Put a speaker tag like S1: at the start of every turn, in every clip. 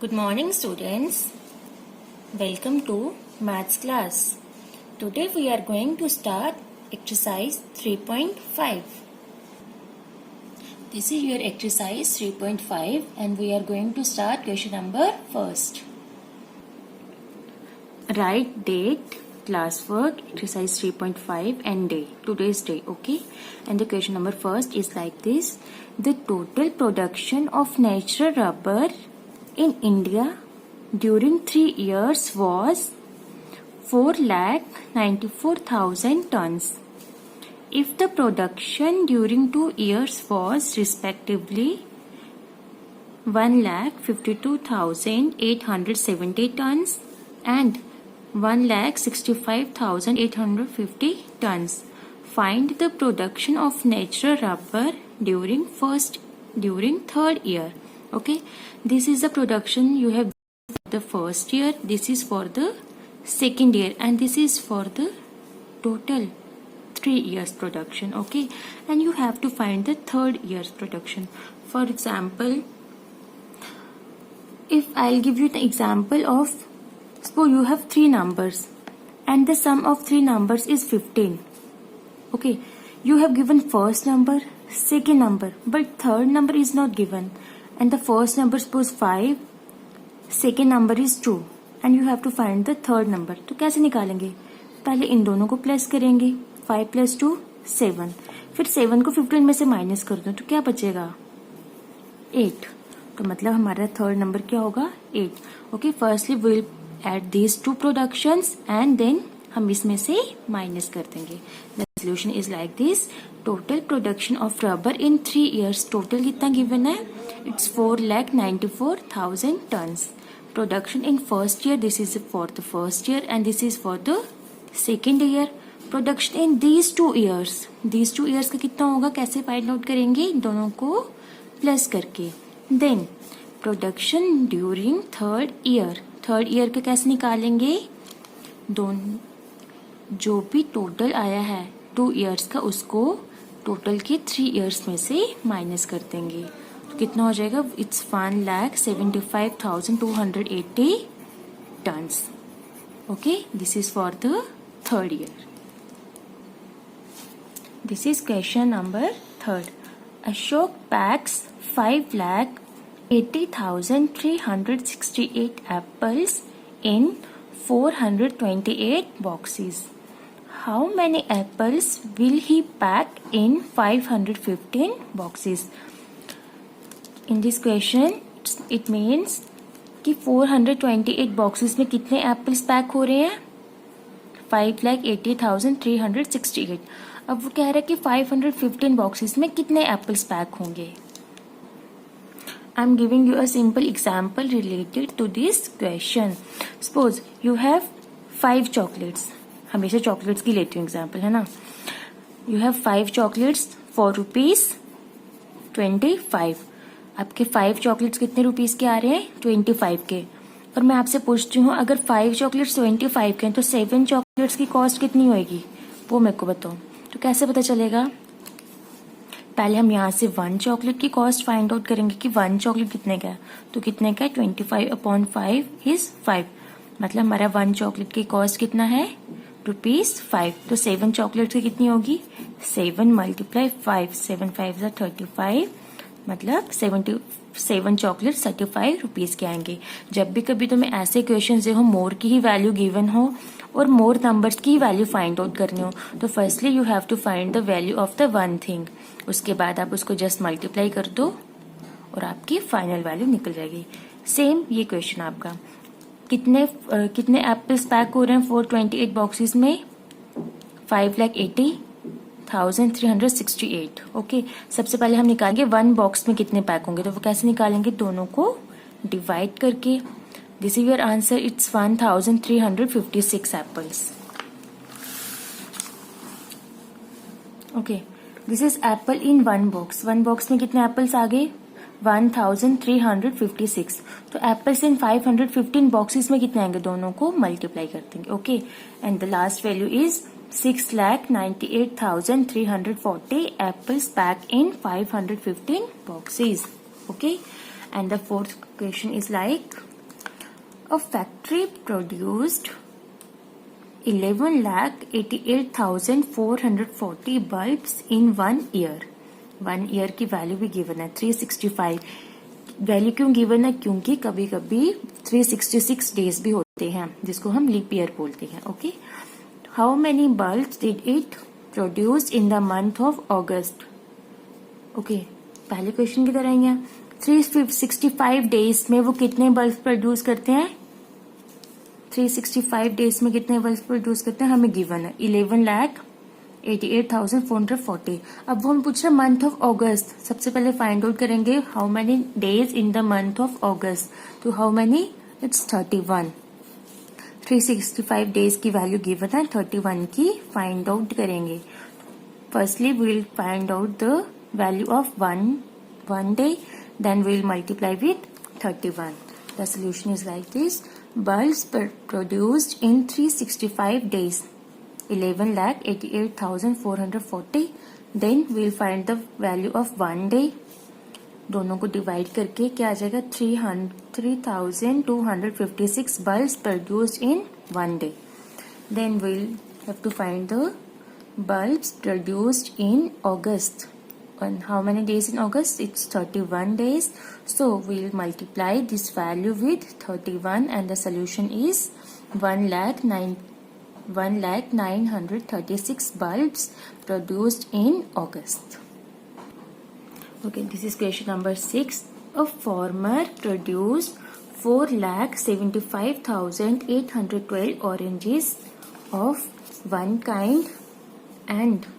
S1: Good morning, students. Welcome to Maths class. Today we are going to start exercise 3.5. This is your exercise 3.5 and we are going to start question number first. Write date, classwork, exercise 3.5 and day, today's day, okay? And the question number first is like this. The total production of natural rubber in India during 3 years was 4,94,000 tons. If the production during 2 years was respectively 1,52,870 tons and 1,65,850 tons, find the production of natural rubber during third year. Okay, this is the production you have for the first year, this is for the second year, and this is for the total 3 years production. Okay, and you have to find the third year's production. For example, if I'll give you the example of, suppose you have 3 numbers and the sum of 3 numbers is 15. Okay, you have given first number, second number, but third number is not given. And the first number suppose 5, second number is 2 and you have to find the third number. तो कैसे निकालेंगे? पहले इन दोनों को plus करेंगे, 5 + 2 7, फिर 7 को 15 में से माइनस कर दो तो क्या बचेगा? 8. तो मतलब हमारा थर्ड नंबर क्या होगा? 8. Okay, firstly we will add these 2 productions and then हम इसमें से माइनस कर देंगे. The solution is like this. Total production of rubber in 3 years, टोटल कितना गिवन है? It's 4,94,000 tons. Production in first year, this is for the first year and this is for the second year. Production in these 2 years, these 2 years का कितना होगा? कैसे find out करेंगे? दोनों को प्लस करके. Then production during third year, third year का कैसे निकालेंगे? दोनों जो भी टोटल आया है 2 years का उसको टोटल के 3 years में से माइनस कर देंगे. कितना हो जाएगा? It's 1,75,280 tons. Okay, this is for the third year. This is question number 3. Ashok packs 5,80,368 apples in 428 boxes. How many apples will he pack in 515 boxes? In this question, it means कि 428 boxes में कितने apples pack हो रहे हैं? 5,80,368. अब वो कह रहा है कि 515 boxes में कितने एप्पल्स पैक होंगे. I am giving you a simple example related to this question. Suppose you have 5 chocolates. हमेशा चॉकलेट्स की लेती हूँ एग्जाम्पल, है ना. You have 5 chocolates for ₹25. आपके 5 चॉकलेट्स कितने रुपीस के आ रहे हैं? 25 के. और मैं आपसे पूछती हूँ अगर 5 चॉकलेट्स 25 के हैं तो 7 चॉकलेट्स की कॉस्ट कितनी होगी? वो मेरे को बताओ. तो कैसे पता चलेगा? पहले हम यहाँ से 1 चॉकलेट की कॉस्ट फाइंड आउट करेंगे कि 1 चॉकलेट कितने का है. तो कितने का है? 25/5 इज 5. मतलब हमारा 1 चॉकलेट की कॉस्ट कितना है? ₹5. तो 7 चॉकलेट की कितनी होगी? 7 × 5, 7 5 35, मतलब 7 चॉकलेट 35 रुपीज के आएंगे. जब भी कभी तुम्हें ऐसे क्वेश्चन जो हो मोर की ही वैल्यू गिवन हो और मोर नंबर्स की वैल्यू फाइंड आउट करनी हो तो firstly you have to find the value of the one thing. उसके बाद आप उसको जस्ट मल्टीप्लाई कर दो और आपकी फाइनल वैल्यू निकल जाएगी. सेम ये क्वेश्चन आपका. कितने एप्पल्स पैक हो रहे हैं 428 बॉक्सेस में? 5,80,368. ओके, सबसे पहले हम निकालेंगे 1 बॉक्स में कितने पैक होंगे. तो वो कैसे निकालेंगे? दोनों को डिवाइड करके. This is your answer. It's 1,356 apples. Okay, this is apple in 1 box. 1 box में कितने एप्पल्स आ गए? 1,356. तो एप्पल्स इन 515 बॉक्सेस में कितने आएंगे? दोनों को मल्टीप्लाई कर देंगे. Okay, and the last value is 6,98,340 apples packed in 515 boxes. Okay, and the fourth question is like A factory produced 11,88,440 bulbs in 1 year. 1 year की वैल्यू भी गिवन है 365. वैल्यू क्यों गिवन है? क्योंकि कभी कभी 366 डेज भी होते हैं जिसको हम लीप ईयर बोलते हैं. Okay. How many bulbs did it produce in the month of August? Okay, पहले क्वेश्चन की तरह ही है. 365 डेज में वो कितने बल्ब प्रोड्यूस करते हैं? 365 डेज में कितने बल्ब प्रोड्यूस करते हैं हमें गिवन है 11,88,440. अब वो हम पूछ रहे हैं मंथ ऑफ ऑगस्ट. सबसे पहले फाइंड आउट करेंगे how many days in the month of August. तो हाउ मेनी? इट्स 31. 365 डेज की वैल्यू गिवन है, 31 की फाइंड आउट करेंगे. Firstly we will find out the value of one day, then we will multiply with 31. The solution is like this. Bulbs produced in 365 days 11,88,440. Then we will find the value of 1 day. दोनों को divide करके क्या आ जाएगा? 3,256 bulbs produced in 1 day. Then we will have to find the bulbs produced in August. And how many days in August? It's 31 days. So we'll multiply this value with 31 and the solution is 1,936 bulbs produced in August. Okay, this is question number 6. A farmer produced 4,75,812 oranges of one kind and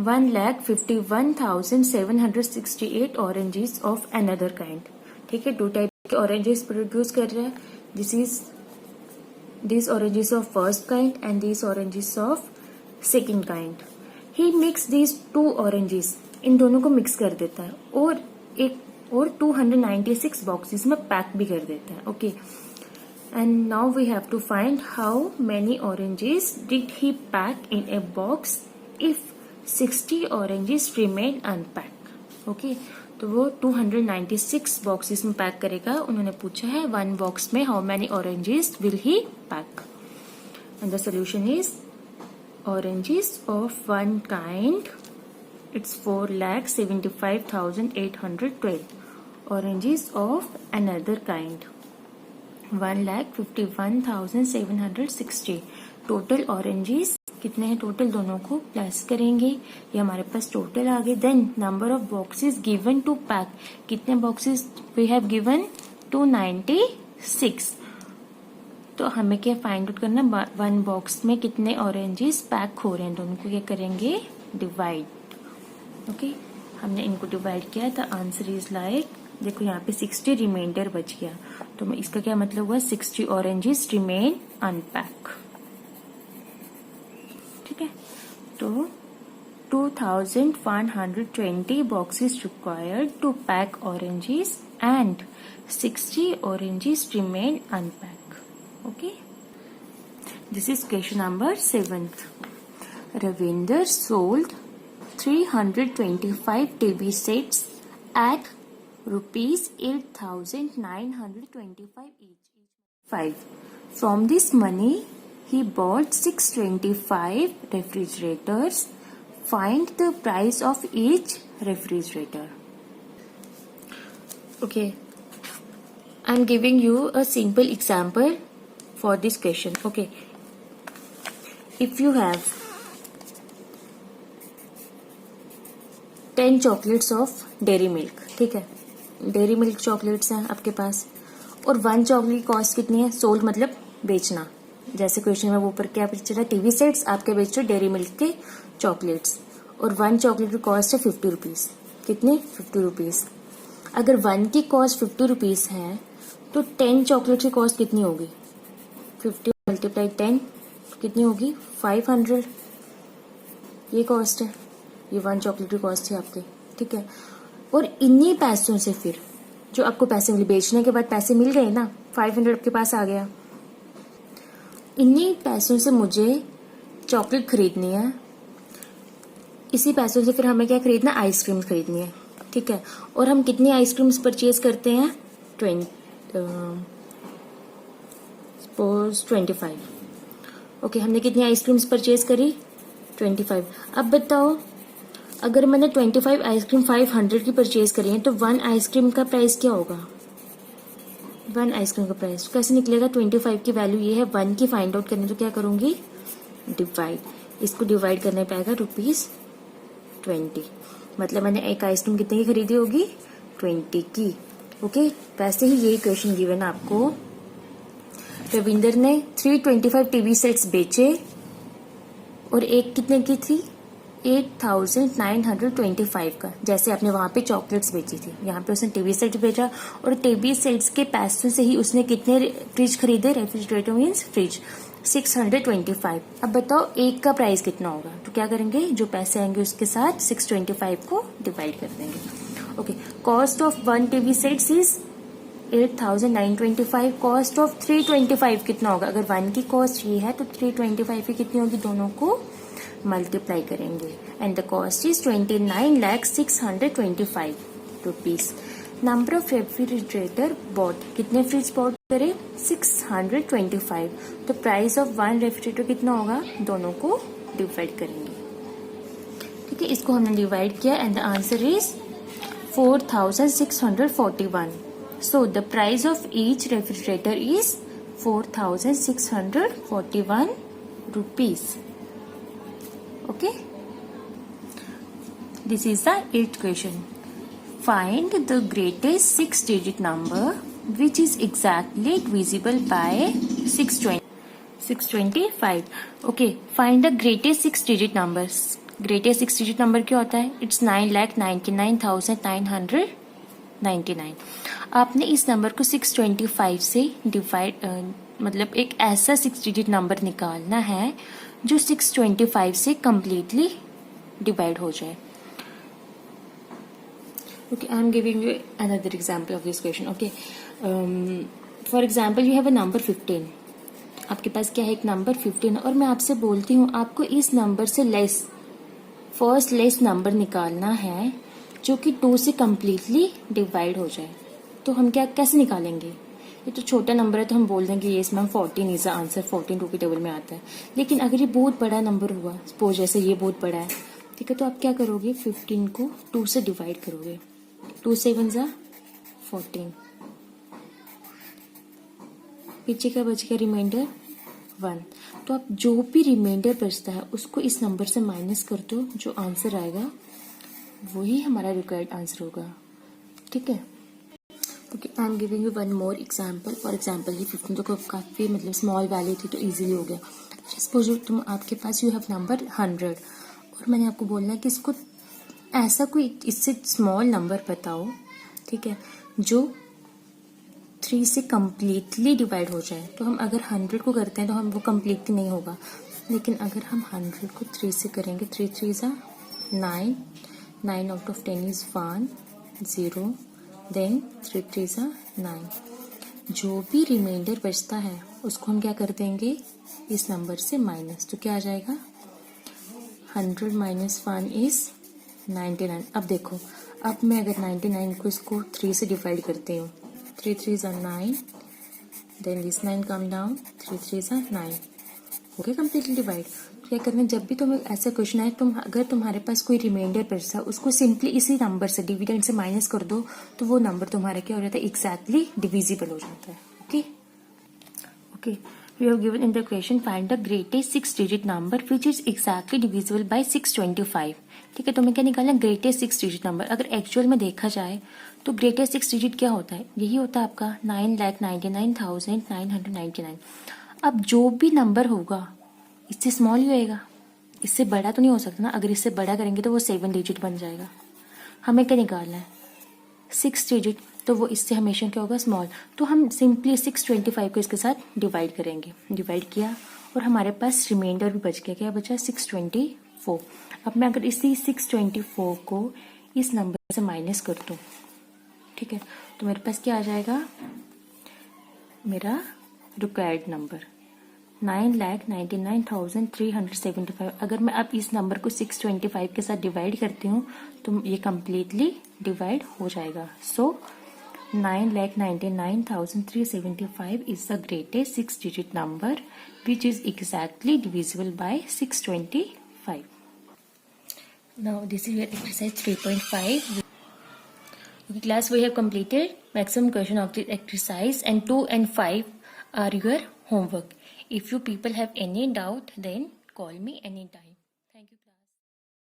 S1: 1,51,768 oranges of another kind. ठीक है, 2 type के oranges produce कर रहा है. This oranges of first kind and this oranges of second kind. He mix this 2 oranges, इन दोनों को mix कर देता है और 296 बॉक्सेस में पैक भी कर देता है. Okay, and now we have to find how many oranges did he pack in a box if 60 oranges remain unpacked. Okay, तो वो 296 बॉक्सेस में पैक करेगा. उन्होंने पूछा है 1 बॉक्स में how many oranges will he pack. And the solution is oranges of one kind it's 4,75,812. Oranges of another kind 1,51,760. Total oranges कितने हैं? टोटल दोनों को प्लस करेंगे, ये हमारे पास टोटल आ गए. Then number of boxes given to pack. कितने बॉक्सेस वी हैव गिवन? 296. तो हमें क्या फाइंड आउट करना? 1 बॉक्स में कितने ऑरेंजेस पैक हो रहे हैं. दोनों को क्या करेंगे? डिवाइड. ओके, हमने इनको डिवाइड किया. द आंसर इज लाइक, देखो यहाँ पे 60 रिमाइंडर बच गया. तो इसका क्या मतलब हुआ? 60 ऑरेंजेस रिमेन अनपैक. ठीक है, तो 2,120 boxes required to pack oranges and 60 oranges remain unpacked. Okay, this is question number 7th. Ravinder sold 325 TV sets at rupees 8,925 each. 5. From this money he bought 625 refrigerators. Find the price of each refrigerator. Okay, I'm giving you a simple example for this question. Okay, if you have 10 chocolates of Dairy Milk, ठीक है, Dairy Milk chocolates हैं आपके पास, और 1 chocolate की cost कितनी है? Sold मतलब बेचना. जैसे क्वेश्चन में वो ऊपर क्या बेच रहा है? TV sets. आपके बेच रहे डेयरी मिल्क के चॉकलेट्स, और 1 चॉकलेट की कॉस्ट है 50 रुपीज. कितने? 50 रुपीज. अगर 1 की कॉस्ट 50 रुपीज है तो 10 चॉकलेट की कॉस्ट कितनी होगी? 50 मल्टीप्लाई 10 कितनी होगी? 500. ये कॉस्ट है, ये 1 चॉकलेट की कॉस्ट है आपके. ठीक है, और इन्हीं पैसों से फिर जो आपको पैसे मिले, बेचने के बाद पैसे मिल गए ना, 500 आपके पास आ गया. इन्हीं पैसों से मुझे चॉकलेट खरीदनी है. इसी पैसों से फिर हमें क्या खरीदना? आइसक्रीम खरीदनी है. ठीक है, और हम कितनी आइसक्रीम्स परचेज करते हैं? सपोज 25। ओके, हमने कितनी आइसक्रीम्स परचेज करी? 25। अब बताओ, अगर मैंने 25 आइसक्रीम 500 की परचेज करी है तो 1 आइसक्रीम का प्राइस क्या होगा? 1 आइसक्रीम का प्राइस कैसे निकलेगा? 25 की वैल्यू ये है, 1 की फाइंड आउट करने तो क्या करूंगी? डिवाइड। इसको डिवाइड करने पाएगा ₹20। मतलब मैंने एक आइसक्रीम कितने की खरीदी होगी? 20 की। ओके, वैसे ही यही क्वेश्चन गिवन आपको। रविंदर ने 325 टीवी सेट्स बेचे और एक कितने की थी? 8,925 का। जैसे आपने वहां पे चॉकलेट्स बेची थी, यहाँ पे उसने टीवी सेट बेचा और टीवी सेट्स के पैसों से ही उसने कितने फ्रिज खरीदे? Refrigerator means fridge, 625। अब बताओ एक का प्राइस कितना होगा? तो क्या करेंगे, जो पैसे आएंगे उसके साथ 625 को डिवाइड कर देंगे। Okay, cost of 1 TV sets is 8,925। Cost of 325 कितना होगा? अगर 1 की कॉस्ट ये है तो 325 की कितनी होगी? दोनों को मल्टीप्लाई करेंगे and the cost is 29,625 rupees. Number of refrigerator bought, कितने फ्रिज बॉट करे? 625। तो प्राइस ऑफ 1 रेफ्रिजरेटर कितना होगा? दोनों को डिवाइड करेंगे। ठीक है, इसको हमने डिवाइड किया and the answer is 4,641। So the price of each refrigerator is 4,641 rupees. Okay. This is the 8th question. Find the greatest 6-digit number which is exactly divisible by 625. Okay. Find the greatest 6-digit numbers. Greatest 6-digit number क्या होता है? It's 9,99,999. आपने इस number को 625 से divide मतलब एक ऐसा 6-digit नंबर निकालना है जो 625 से कम्प्लीटली डिवाइड हो जाए। Okay, I am giving you another example of this question. Okay, for example you have a number 15। आपके पास क्या है? एक नंबर 15 और मैं आपसे बोलती हूँ आपको इस नंबर से फर्स्ट लेस नंबर निकालना है जो कि 2 से कम्प्लीटली डिवाइड हो जाए। तो हम कैसे निकालेंगे? ये तो छोटा नंबर है तो हम बोल देंगे ये मैम 14 इज द आंसर, 14 2 की टेबल में आता है। लेकिन अगर ये बहुत बड़ा नंबर हुआ, सपोज जैसे ये बहुत बड़ा है, ठीक है, तो आप क्या करोगे? 15 को 2 से डिवाइड करोगे। 2 7 ज़ा 14, पीछे का बच गया रिमाइंडर 1। तो आप जो भी रिमाइंडर बचता है उसको इस नंबर से माइनस कर दो, जो आंसर आएगा वही हमारा रिक्वायर्ड आंसर होगा। ठीक है। Okay, I am giving you one more example. For example ये 15 तो काफ़ी मतलब स्मॉल वैल्यू थी तो इजीली हो गया। सपोज तुम आपके पास यू हैव नंबर 100 और मैंने आपको बोलना है कि इसको ऐसा कोई इससे स्मॉल नंबर बताओ, ठीक है, जो 3 से कम्प्लीटली डिवाइड हो जाए। तो हम अगर 100 को करते हैं तो हम वो कम्प्लीटली नहीं होगा, लेकिन अगर हम 100 को 3 से करेंगे, 3 3 ज़ा 9, 9 आउट ऑफ 10 इज 1 0, देन 3 3 ज़ा 9। जो भी रिमाइंडर बचता है उसको हम क्या कर देंगे? इस नंबर से माइनस। तो क्या आ जाएगा? 100 माइनस 1 इज 99। अब देखो, अब मैं अगर 99 को इसको 3 से डिवाइड करती हूँ, 3 3 ज़ा 9, देन दिस 9 कम डाउन, 3 3 ज़ा 9, हो गया कम्प्लीटली डिवाइड। क्या करना है? जब भी तुम्हें ऐसा क्वेश्चन आए, अगर तुम्हारे पास कोई रिमाइंडर बचता है उसको सिंपली इसी नंबर से डिविडेंड से माइनस कर दो, तो वो नंबर तुम्हारा क्या हो जाता है? एग्जैक्टली डिविजिबल हो जाता है। Okay okay, we have given in the question find the greatest 6-digit number which is exactly divisible by 625। ठीक है, तुम्हें क्या निकालना? Greatest 6-digit number. अगर एक्चुअल में देखा जाए तो ग्रेटेस्ट 6-digit क्या होता है? यही होता है आपका 9,99,999। अब जो भी नंबर होगा इससे स्मॉल ही होएगा, इससे बड़ा तो नहीं हो सकता ना। अगर इससे बड़ा करेंगे तो वो 7-digit बन जाएगा। हमें क्या निकालना है? 6-digit, तो वो इससे हमेशा क्या होगा? स्मॉल। तो हम सिंपली 625 को इसके साथ डिवाइड करेंगे। डिवाइड किया और हमारे पास रिमाइंडर भी बच गया। क्या बचा? 624। अब मैं अगर इसी 624 को इस नंबर से माइनस कर दूं, ठीक है, तो मेरे पास क्या आ जाएगा? मेरा रिक्वायर्ड नंबर 9,99,375। अगर मैं अब इस नंबर को 625 के साथ डिवाइड करती हूँ तो ये कम्प्लीटली डिवाइड हो जाएगा। सो 9,99,375 is the greatest 6-digit number which is exactly divisible by 625. Now this is your exercise 3.5. Okay, class, we have completed maximum question of this exercise, and 2 and 5 are your homework. If you people have any doubt, then call me anytime.